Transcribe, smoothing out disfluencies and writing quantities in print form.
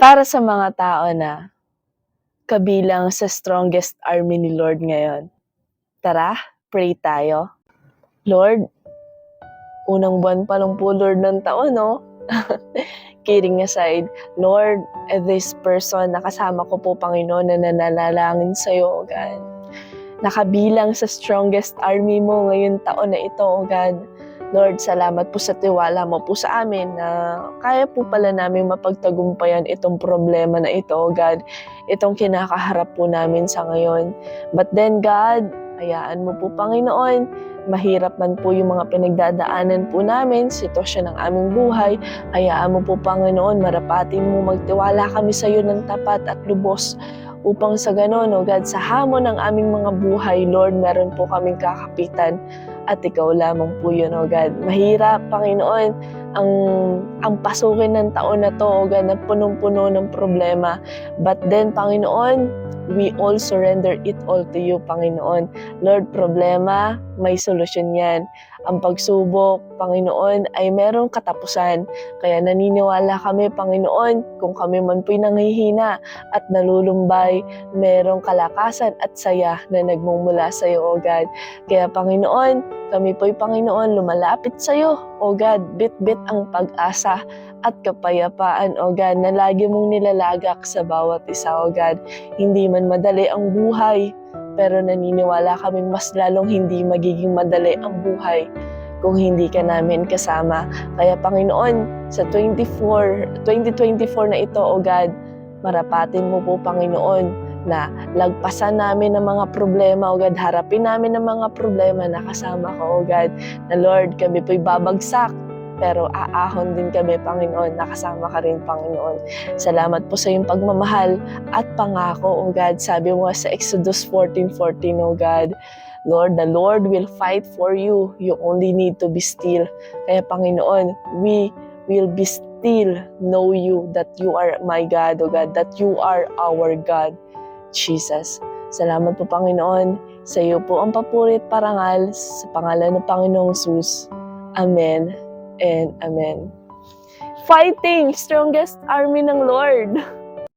Para sa mga tao na kabilang sa strongest army ni Lord ngayon, tara, pray tayo. Lord, unang buwan pa lang po Lord ng taon, no? Kidding aside, Lord, this person na kasama ko po, Panginoon, na nananalangin sa'yo, O God. Nakabilang sa strongest army mo ngayong taon na ito, O God. Lord, salamat po sa tiwala mo po sa amin na kaya po pala namin mapagtagumpayan itong problema na ito, O God. Itong kinakaharap po namin sa ngayon. But then, God, hayaan mo po, Panginoon, mahirap man po yung mga pinagdadaanan po namin, sitwasyon ng aming buhay, hayaan mo po, Panginoon, marapatin mo, magtiwala kami sa iyo ng tapat at lubos upang sa ganon, O God, sa hamon ng aming mga buhay, Lord, meron po kaming kakapitan at ikaw lamang po yun, O God. Mahirap, Panginoon, ang pasukin ng taon na to, O God, na punong-puno ng problema. But then, Panginoon, we all surrender it all to you, Panginoon. Lord, problema, may solusyon yan. Ang pagsubok, Panginoon, ay merong katapusan. Kaya naniniwala kami, Panginoon, kung kami man po'y nanghihina at nalulumbay, merong kalakasan at saya na nagmumula sa iyo, O God. Kaya, Panginoon, kami po'y, Panginoon, lumalapit sa iyo, O God, bit-bit ang pag-asa at kapayapaan, O God, na lagi mong nilalagak sa bawat isa, O God. Hindi man madali ang buhay, pero naniniwala kaming mas lalong hindi magiging madali ang buhay kung hindi ka namin kasama. Kaya, Panginoon, sa 2024 na ito, O God, marapatin mo po, Panginoon, na lagpasan namin ang mga problema, O God, harapin namin ang mga problema na kasama ko, O God, na Lord, kami po'y babagsak, pero aahon din kami, Panginoon, nakasama ka rin, Panginoon. Salamat po sa iyong pagmamahal at pangako, O God. Sabi mo sa Exodus 14:14, O God, Lord, the Lord will fight for you. You only need to be still. Kaya, Panginoon, we will be still, know you that you are my God, O God, that you are our God, Jesus. Salamat po, Panginoon. Sa iyo po ang papuri at parangal sa pangalan ng Panginoong Jesus. Amen and Amen. Fighting! Strongest army ng Lord!